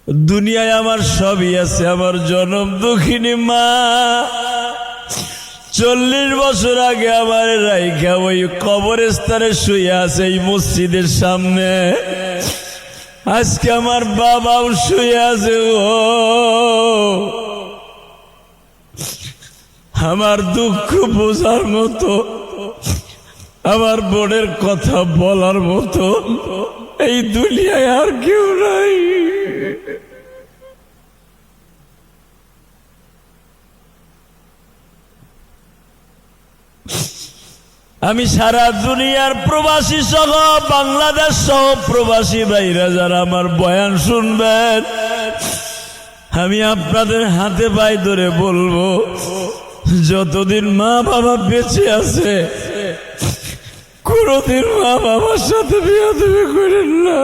দুনিয়ায় আমার সবই আছে, আমার জনম দুঃখিনী মা 40 বছর আগে আমার রাইখা ওই কবরস্থানে শুয়ে আছে এই মসজিদের সামনে। আজকে আমার বাবাও শুয়ে আছে। ও আমার দুঃখ বোঝার মতো, আমার বোনের কথা বলার মতো এই দুনিয়ায় আর কেউ নাই। আমি সারা দুনিয়ার প্রবাসী সহ বাংলাদেশ সহ প্রবাসী ভাইরা যারা আমার বয়ান শুনবেন, আমি আপনাদের হাতে পায়ে ধরে বলবো, যতদিন মা বাবা বেঁচে আছে কোনদিন মা বাবার সাথে বিয়ে করেন না।